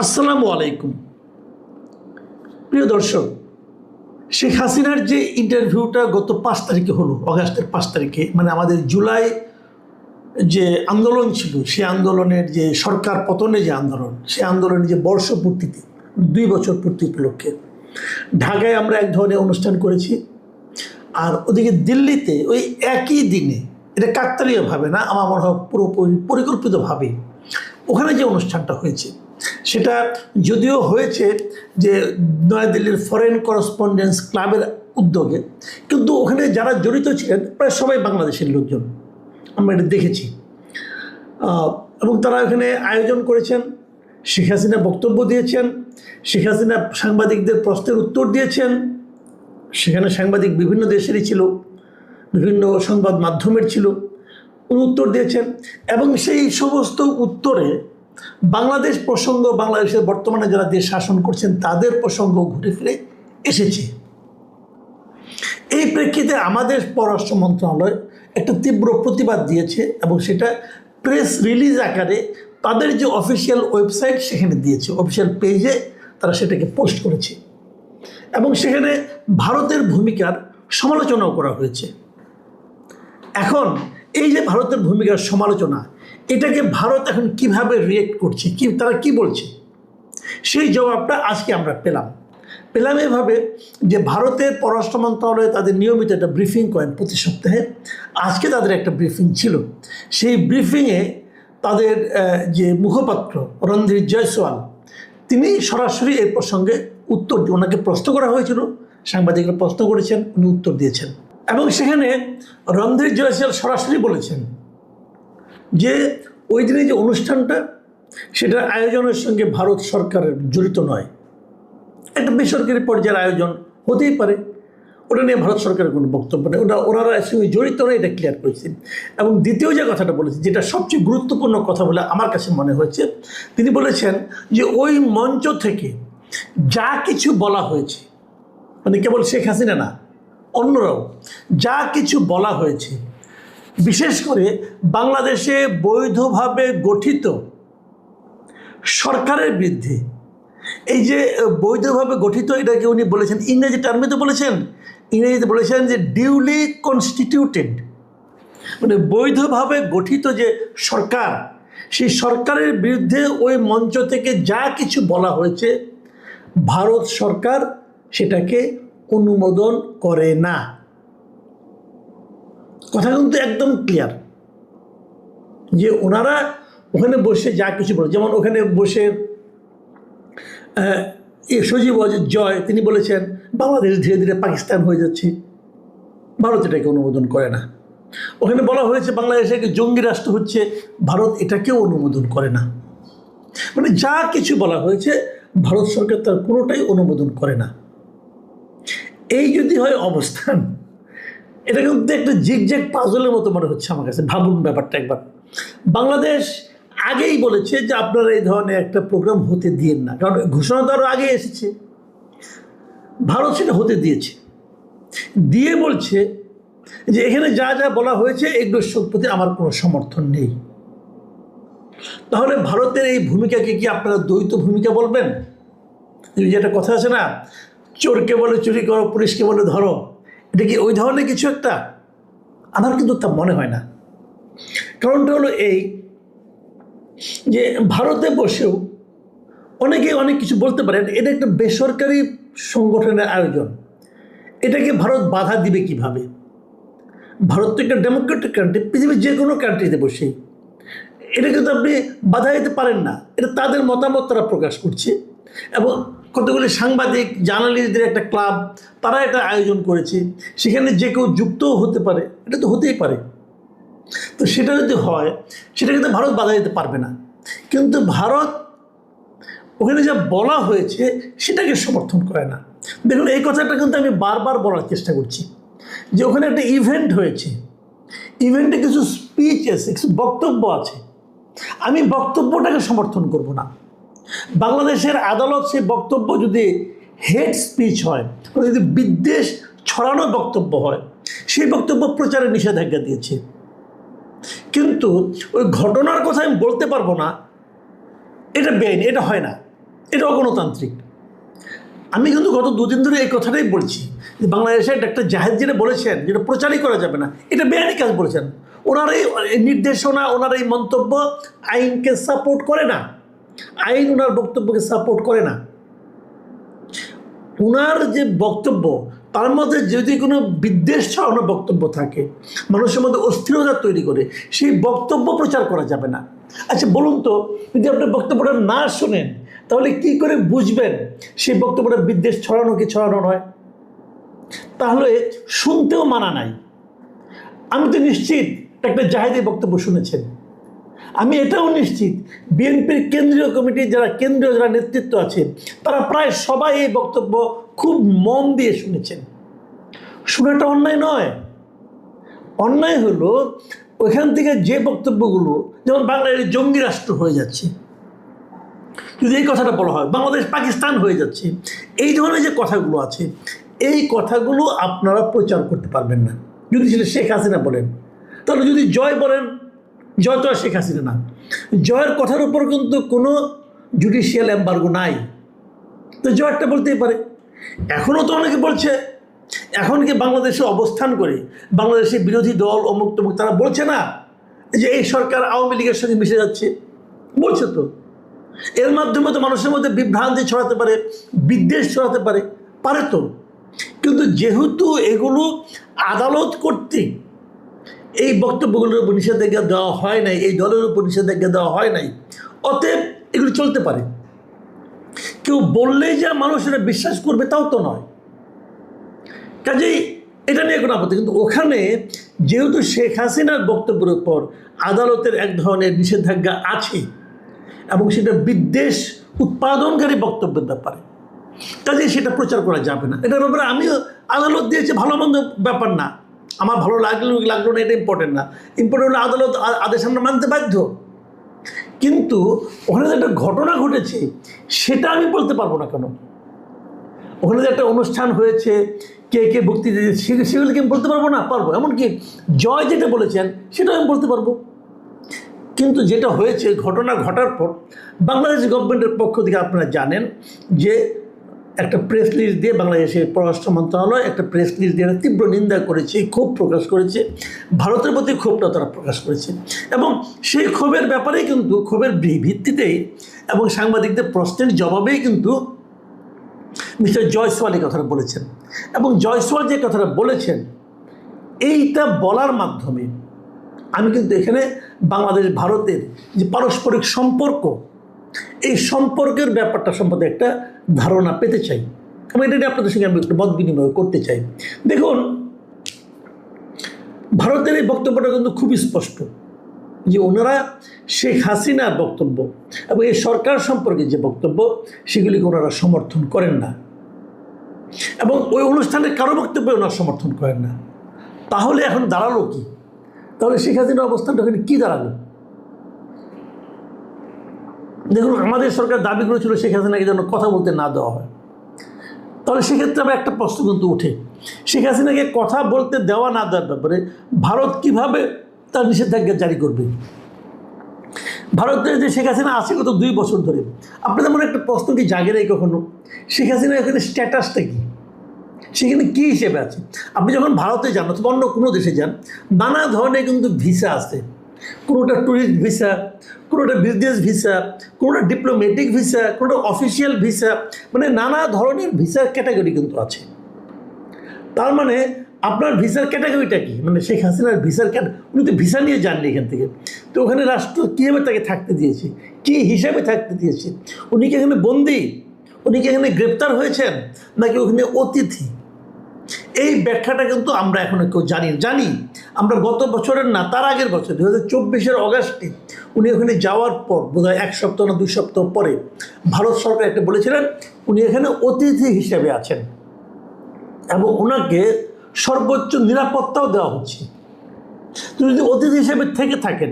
আসসালামু আলাইকুম। প্রিয় দর্শক, শেখ হাসিনার যে ইন্টারভিউটা গত 5 তারিখে হলো, অগাস্টের 5 তারিখে, মানে আমাদের জুলাই যে আন্দোলন ছিল, সে আন্দোলনের যে সরকার পতনের যে আন্দোলন, সে আন্দোলনের যে বর্ষপূর্তিতে 2 বছর পূর্তি উপলক্ষে ঢাকায় আমরা এক ধরনের অনুষ্ঠান করেছি। আর ওদিকে দিল্লিতে ওই একই দিনে, এটা কাকতালীয়ভাবে না, আমার মনে হয় পুরোপুরি পরিকল্পিতভাবে ওখানে যে অনুষ্ঠানটা হয়েছে, সেটা যদিও হয়েছে যে নয়াদিল্লির ফরেন করেসপন্ডেন্স ক্লাবের উদ্যোগে, কিন্তু ওখানে যারা জড়িত ছিলেন প্রায় সবাই বাংলাদেশের লোকজন, আমরা এটা দেখেছি। এবং তারা এখানে আয়োজন করেছেন, শেখ হাসিনা বক্তব্য দিয়েছেন, শেখ হাসিনা সাংবাদিকদের প্রশ্নের উত্তর দিয়েছেন। সেখানে সাংবাদিক বিভিন্ন দেশেরই ছিল, বিভিন্ন সংবাদ মাধ্যমের ছিল, উনি উত্তর দিয়েছেন। এবং সেই সমস্ত উত্তরে বাংলাদেশ প্রসঙ্গ, বাংলাদেশের বর্তমানে যারা দেশ শাসন করছেন তাদের প্রসঙ্গ ঘুরে ফিরে এসেছে। এই প্রেক্ষিতে আমাদের পররাষ্ট্র মন্ত্রণালয় একটা তীব্র প্রতিবাদ দিয়েছে এবং সেটা প্রেস রিলিজ আকারে তাদের যে অফিসিয়াল ওয়েবসাইট সেখানে দিয়েছে, অফিসিয়াল পেজে তারা সেটাকে পোস্ট করেছে। এবং সেখানে ভারতের ভূমিকার সমালোচনাও করা হয়েছে। এখন এই যে ভারতের ভূমিকার সমালোচনা, এটাকে ভারত এখন কিভাবে রিয়েক্ট করছে, তারা কি বলছে, সেই জবাবটা আজকে আমরা পেলাম এভাবে যে ভারতের পররাষ্ট্র মন্ত্রণালয়ে তাদের নিয়মিত একটা ব্রিফিং করেন প্রতি সপ্তাহে। আজকে তাদের একটা ব্রিফিং ছিল। সেই ব্রিফিংয়ে তাদের যে মুখপাত্র রণধীর জয়সওয়াল, তিনি সরাসরি এই প্রসঙ্গে উত্তর দিয়ে, ওনাকে প্রশ্ন করা হয়েছিল, সাংবাদিকরা প্রশ্ন করেছেন, উনি উত্তর দিয়েছেন। এবং সেখানে রণধীর জয়সওয়াল সরাসরি বলেছেন যে ওই দিনে যে অনুষ্ঠানটা, সেটার আয়োজনের সঙ্গে ভারত সরকারের জড়িত নয়, একটা বেসরকারি পর্যায়ের আয়োজন হতেই পারে, ওটা নিয়ে ভারত সরকারের কোনো বক্তব্য নেই, ওনারা এর সঙ্গে জড়িত নয়, এটা ক্লিয়ার করেছেন। এবং দ্বিতীয় যে কথাটা বলেছেন, যেটা সবচেয়ে গুরুত্বপূর্ণ কথা বলে আমার কাছে মনে হয়েছে, তিনি বলেছেন যে ওই মঞ্চ থেকে যা কিছু বলা হয়েছে, মানে কেবল শেখ হাসিনা না, অন্যরাও যা কিছু বলা হয়েছে, বিশেষ করে বাংলাদেশে বৈধভাবে গঠিত সরকারের বিরুদ্ধে, এই যে বৈধভাবে গঠিত, এটাকে উনি বলেছেন ইংরেজি টার্মে, তো বলেছেন ইংরেজিতে বলেছেন যে ডিউলি কনস্টিটিউটেড, মানে বৈধভাবে গঠিত যে সরকার, সেই সরকারের বিরুদ্ধে ওই মঞ্চ থেকে যা কিছু বলা হয়েছে, ভারত সরকার সেটাকে অনুমোদন করে না। কথা কিন্তু একদম ক্লিয়ার যে ওনারা ওখানে বসে যা কিছু বলে, যেমন ওখানে বসে সজীব ওয়াজেদ জয় তিনি বলেছেন বাংলাদেশ ধীরে ধীরে পাকিস্তান হয়ে যাচ্ছে, ভারত এটাকে অনুমোদন করে না। ওখানে বলা হয়েছে বাংলাদেশে জঙ্গি রাষ্ট্র হচ্ছে, ভারত এটাকেও অনুমোদন করে না। মানে যা কিছু বলা হয়েছে, ভারত সরকার তার কোনোটাই অনুমোদন করে না। এই যদি হয় অবস্থান, এটা কিন্তু একটা জিগজ্যাগ পাজলের মতো মনে হচ্ছে আমার কাছে। ভাবুন ব্যাপারটা একবার। বাংলাদেশ আগেই বলেছে যে আপনারা এই ধরনের একটা প্রোগ্রাম হতে দিয়েন না, কারণ ঘোষণা তো আরও আগে এসেছে। ভারত সেটা হতে দিয়েছে, দিয়ে বলছে যে এখানে যা যা বলা হয়েছে এগুলোর প্রতি আমার কোনো সমর্থন নেই। তাহলে ভারতের এই ভূমিকাকে কি আপনারা দ্বৈত ভূমিকা বলবেন? যেটা কথা আছে না, চোরকে বলে চুরি করো, পুলিশকে বলে ধরো, এটা কি ওই ধরনের কিছু একটা? আমার কিন্তু তা মনে হয় না। কারণটা হলো এই যে ভারতে বসেও অনেকে অনেক কিছু বলতে পারেন, এটা একটা বেসরকারি সংগঠনের আয়োজন, এটাকে ভারত বাধা দিবে কিভাবে? ভারত তো একটা ডেমোক্রেটিক কান্ট্রি, পৃথিবীর যে কোনো কান্ট্রিতে বসে এটা কিন্তু আপনি বাধা দিতে পারেন না। এটা তাদের মতামত তারা প্রকাশ করছে, এবং কতগুলি সাংবাদিক জার্নালিস্টদের একটা ক্লাব, তারা এটা আয়োজন করেছে, সেখানে যে কেউ যুক্তও হতে পারে, এটা তো হতেই পারে। তো সেটা যদি হয়, সেটা কিন্তু ভারত বাধা দিতে পারবে না। কিন্তু ভারত ওখানে যা বলা হয়েছে সেটাকে সমর্থন করে না। দেখুন, এই কথাটা কিন্তু আমি বারবার বলার চেষ্টা করছি যে ওখানে একটা ইভেন্ট হয়েছে, ইভেন্টে কিছু স্পিচ আছে, কিছু বক্তব্য আছে, আমি বক্তব্যটাকে সমর্থন করব না। বাংলাদেশের আদালত সেই বক্তব্য যদি হেড স্পিচ হয়, যদি বিদ্বেষ ছড়ানো বক্তব্য হয়, সেই বক্তব্য প্রচারে নিষেধাজ্ঞা দিয়েছে। কিন্তু ওই ঘটনার কথা আমি বলতে পারবো না, এটা বেআইনি, এটা হয় না। এটাও গণতান্ত্রিক। আমি কিন্তু গত দুদিন ধরে এই কথাটাই বলছি যে বাংলাদেশের ডাক্তার জাহেদ যেটা বলেছেন, যেটা প্রচারই করা যাবে না, এটা বেআইনি কাজ বলেছেন। ওনার এই নির্দেশনা, ওনার এই মন্তব্য আইনকে সাপোর্ট করে না, আইন ওনার বক্তব্যকে সাপোর্ট করে না। ওনার যে বক্তব্য তার মধ্যে যদি কোনো বিদ্বেষ ছড়ানো বক্তব্য থাকে, মানুষের মধ্যে অস্থিরতা তৈরি করে, সেই বক্তব্য প্রচার করা যাবে না। আচ্ছা বলুন তো, যদি আপনি বক্তব্যটা না শোনেন তাহলে কি করে বুঝবেন সেই বক্তব্যটা বিদ্বেষ ছড়ানো কি ছড়ানো নয়? তাহলে শুনতেও মানা নাই। আমি তো নিশ্চিত একটা জাহেদের বক্তব্য শুনেছেন। আমি এটাও নিশ্চিত বিএনপির কেন্দ্রীয় কমিটির যারা নেতৃত্ব আছে তারা প্রায় সবাই এই বক্তব্য খুব মন দিয়ে শুনেছেন। শোনাটা অন্যায় নয়। অন্যায় হলো ওইখান থেকে যে বক্তব্যগুলো, যেমন বাংলাদেশ জঙ্গি রাষ্ট্র হয়ে যাচ্ছে, যদি এই কথাটা বলা হয় বাংলাদেশ পাকিস্তান হয়ে যাচ্ছে, এই ধরনের যে কথাগুলো আছে, এই কথাগুলো আপনারা প্রচার করতে পারবেন না যদি সেটা শেখ হাসিনা বলেন। তাহলে যদি জয় বলেন, জয় তো আর শেখ হাসিনা না। জয়ের কথার উপর কিন্তু কোনো জুডিশিয়াল এম্বার্গো নাই, তো জয় একটা বলতেই পারে। এখনও তো অনেকে বলছে, এখন কি বাংলাদেশে অবস্থান করে বাংলাদেশের বিরোধী দল অমুক তমুক তারা বলছে না যে এই সরকার আওয়ামী লীগের সঙ্গে মিশে যাচ্ছে? বলছে তো। এর মাধ্যমে তো মানুষের মধ্যে বিভ্রান্তি ছড়াতে পারে, বিদ্বেষ ছড়াতে পারে, পারে তো। কিন্তু যেহেতু এগুলো আদালত কর্তৃক এই বক্তব্যগুলোর উপর নিষেধাজ্ঞা দেওয়া হয় নাই, এই দলের উপর নিষেধাজ্ঞা দেওয়া হয় নাই, অতএব এগুলো চলতে পারে। কেউ বললেই যে মানুষেরা বিশ্বাস করবে তাও তো নয়। কাজেই এটা নিয়ে কোনো আপত্তি, কিন্তু ওখানে যেহেতু শেখ হাসিনার বক্তব্যের উপর আদালতের এক ধরনের নিষেধাজ্ঞা আছে এবং সেটা বিদ্বেষ উৎপাদনকারী বক্তব্যের ব্যাপারে, কাজেই সেটা প্রচার করা যাবে না। এটার ব্যাপারে আমিও আদালত দিয়েছে, ভালো মন্দ ব্যাপার না, আমার ভালো লাগলো না এটা ইম্পর্টেন্ট না। ইম্পর্টেন্ট হলো আদালত আদেশ আমরা মানতে বাধ্য। কিন্তু ওখানে যে একটা ঘটনা ঘটেছে সেটা আমি বলতে পারবো না কেন? ওখানে যে একটা অনুষ্ঠান হয়েছে, কে কে বক্তৃতা দিয়েছে, সেগুলো কি আমি বলতে পারবো না? পারবো। এমনকি জয় যেটা বলেছেন সেটাও আমি বলতে পারবো। কিন্তু যেটা হয়েছে, ঘটনা ঘটার পর বাংলাদেশ গভর্নমেন্টের পক্ষ থেকে আপনারা জানেন যে একটা প্রেস রিলিজ দিয়ে বাংলাদেশের পররাষ্ট্র মন্ত্রণালয় একটা প্রেস রিলিজ দিয়ে তীব্র নিন্দা করেছে, ক্ষোভ প্রকাশ করেছে, ভারতের প্রতি ক্ষোভটা তারা প্রকাশ করেছে। এবং সেই ক্ষোভের ব্যাপারেই কিন্তু, ক্ষোভের ভিত্তিতেই এবং সাংবাদিকদের প্রশ্নের জবাবেই কিন্তু মিস্টার জয়সওয়াল এই কথাটা বলেছেন। এবং জয়সওয়াল যে কথাটা বলেছেন, এইটা বলার মাধ্যমে আমি কিন্তু এখানে বাংলাদেশ ভারতের যে পারস্পরিক সম্পর্ক, এই সম্পর্কের ব্যাপারটা সম্বন্ধে একটা ধারণা পেতে চাই এবং এটা নিয়ে আপনাদের সঙ্গে আমি একটু মত বিনিময় করতে চাই। দেখুন, ভারতের এই বক্তব্যটা কিন্তু খুবই স্পষ্ট যে ওনারা শেখ হাসিনার বক্তব্য এবং এই সরকার সম্পর্কে যে বক্তব্য সেগুলিকে ওনারা সমর্থন করেন না এবং ওই অনুষ্ঠানের কারো বক্তব্য ওনারা সমর্থন করেন না। তাহলে এখন দাঁড়ালো কি? তাহলে শেখ হাসিনার অবস্থানটা ওখানে কী দাঁড়ালো? দেখুন, আমাদের সরকার দাবি করেছিল শেখ হাসিনাকে যেন কথা বলতে না দেওয়া হয়। তাহলে সেক্ষেত্রে আবার একটা প্রশ্ন কিন্তু ওঠে, শেখ হাসিনাকে কথা বলতে দেওয়া না দেওয়ার ব্যাপারে ভারত কিভাবে তার নিষেধাজ্ঞা জারি করবে? ভারতের যে শেখ হাসিনা আছে গত 2 বছর ধরে, আপনাদের মনে একটা প্রশ্ন কি জাগে নেই কখনো? শেখ হাসিনা এখানে স্ট্যাটাসটা কী, সেখানে কী হিসেবে আছে? আপনি যখন ভারতে যান অথবা অন্য কোনো দেশে যান, নানা ধরনের কিন্তু ভিসা আছে। কোনোটা ট্যুরিস্ট ভিসা, কোনোটা বিজনেস ভিসা, কোনোটা ডিপ্লোম্যাটিক ভিসা, কোনোটা অফিসিয়াল ভিসা, মানে নানা ধরনের ভিসার ক্যাটাগরি কিন্তু আছে। তার মানে আপনার ভিসার ক্যাটাগরিটা কি? মানে শেখ হাসিনার ভিসার উনি তো ভিসা নিয়ে যাননি এখান থেকে, তো ওখানে রাষ্ট্র কীভাবে তাকে থাকতে দিয়েছে, কী হিসাবে থাকতে দিয়েছে? উনি কি এখানে বন্দী, উনি কি এখানে গ্রেপ্তার হয়েছেন, নাকি ওখানে অতিথি? এই ব্যাখ্যাটা কিন্তু আমরা এখনো কেউ জানি আমরা গত বছরের না, তার আগের বছর 2024-এর অগাস্টে উনি ওখানে যাওয়ার পর বোধহয় 1 সপ্তাহ না 2 সপ্তাহ পরে ভারত সরকার একটা বলেছিলেন উনি এখানে অতিথি হিসেবে আছেন এবং ওনাকে সর্বোচ্চ নিরাপত্তাও দেওয়া হচ্ছে। তো যদি অতিথি হিসেবে থেকে থাকেন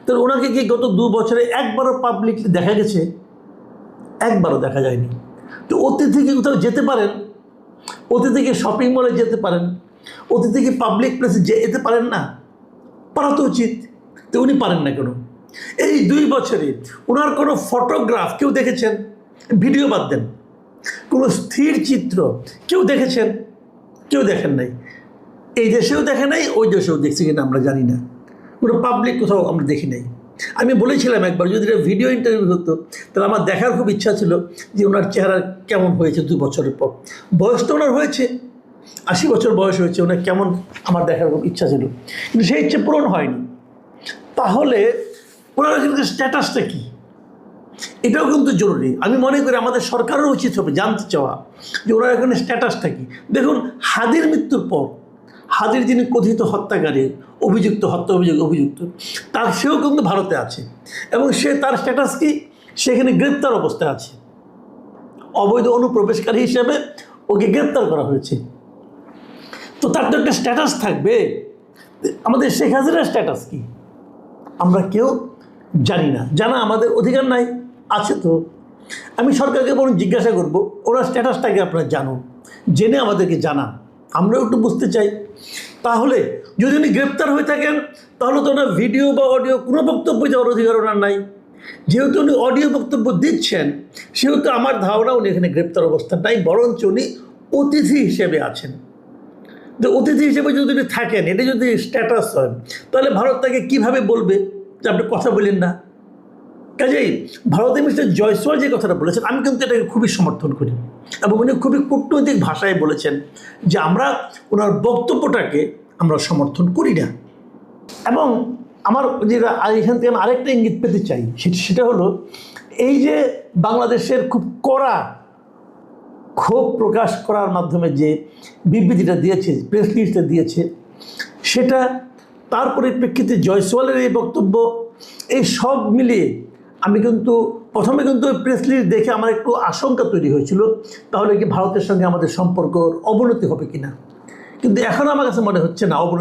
তাহলে ওনাকে কি গত 2 বছরে একবারও পাবলিকলি দেখা গেছে? একবারও দেখা যায়নি। তো অতিথি কি কোথাও যেতে পারেন? অতিথিকে শপিং মলে যেতে পারেন, অতিথিকে পাবলিক প্লেসে যেতে পারেন না? পারা তো উচিত। তো উনি পারেন না কেন? এই 2 বছরে ওনার কোনো ফটোগ্রাফ কেউ দেখেছেন? ভিডিও বাদ দেন, কোনো স্থির চিত্র কেউ দেখেছেন? কেউ দেখেন নাই। এই দেশেও দেখে নাই, ওই দেশেও দেখছি কিনা আমরা জানি না, কোনো পাবলিক কোথাও আমরা দেখি নাই। আমি বলেছিলাম একবার যদি এটা ভিডিও ইন্টারভিউ হতো তাহলে আমার দেখার খুব ইচ্ছা ছিল যে ওনার চেহারা কেমন হয়েছে 2 বছরের পর। বয়স তো ওনার হয়েছে, 80 বছর বয়স হয়েছে, ওনার কেমন আমার দেখার খুব ইচ্ছা ছিল, কিন্তু সেই ইচ্ছে পূরণ হয়নি। তাহলে ওনার কিন্তু স্ট্যাটাসটা কী, এটাও কিন্তু জরুরি। আমি মনে করি আমাদের সরকারেরও উচিত হবে জানতে চাওয়া যে ওনার এখানে স্ট্যাটাসটা কী। দেখুন, হাদির মৃত্যুর পর হাদির যিনি কথিত হত্যাকারী, অভিযুক্ত, হত্যা অভিযুক্ত, তার সেও কিন্তু ভারতে আছে এবং তার স্ট্যাটাস কি, সেখানে গ্রেপ্তার অবস্থায় আছে, অবৈধ অনুপ্রবেশকারী হিসেবে ওকে গ্রেপ্তার করা হয়েছে। তো তার তো একটা স্ট্যাটাস থাকবে। আমাদের শেখ হাসিনার স্ট্যাটাস কি আমরা কেউ জানি না, জানা আমাদের অধিকার নাই। আছে তো, আমি সরকারকে বরং জিজ্ঞাসা করব ওনার স্ট্যাটাসটাকে আপনারা জানুন, জেনে আমাদেরকে জানান, আমরাও একটু বুঝতে চাই। তাহলে যদি উনি গ্রেপ্তার হয়ে থাকেন তাহলে তো ওনার ভিডিও বা অডিও কোনো বক্তব্য দেওয়ার অধিকার ওনার নাই। যেহেতু উনি অডিও বক্তব্য দিচ্ছেন সেহেতু আমার ধারণা উনি এখানে গ্রেপ্তার অবস্থা নাই, বরঞ্চ উনি অতিথি হিসেবে আছেন। যে অতিথি হিসেবে যদি উনি থাকেন, এটা যদি স্ট্যাটাস হয়, তাহলে ভারত তাকে কীভাবে বলবে যে আপনি কথা বলেন না? কাজেই ভারতের মিস্টার জয়সওয়াল যে কথাটা বলেছেন আমি কিন্তু এটাকে খুবই সমর্থন করি এবং উনি খুবই কূটনৈতিক ভাষায় বলেছেন যে আমরা ওনার বক্তব্যটাকে আমরা সমর্থন করি না। এবং আমার যেটা এখান থেকে আমি আরেকটা ইঙ্গিত পেতে চাই, সেটা হলো এই যে বাংলাদেশের খুব কড়া ক্ষোভ প্রকাশ করার মাধ্যমে যে বিবৃতিটা দিয়েছে, প্রেস রিলিজটা দিয়েছে, সেটা তার পরিপ্রেক্ষিতে জয়সওয়ালের এই বক্তব্য, এই সব মিলিয়ে আমি কিন্তু প্রথমে কিন্তু প্রেস রিলিজ দেখে আমার একটু আশঙ্কা তৈরি হয়েছিল, তাহলে কি ভারতের সঙ্গে আমাদের সম্পর্ক অবনতি হবে কিনা। কিন্তু এখন আমার কাছে মনে হচ্ছে না অবনতি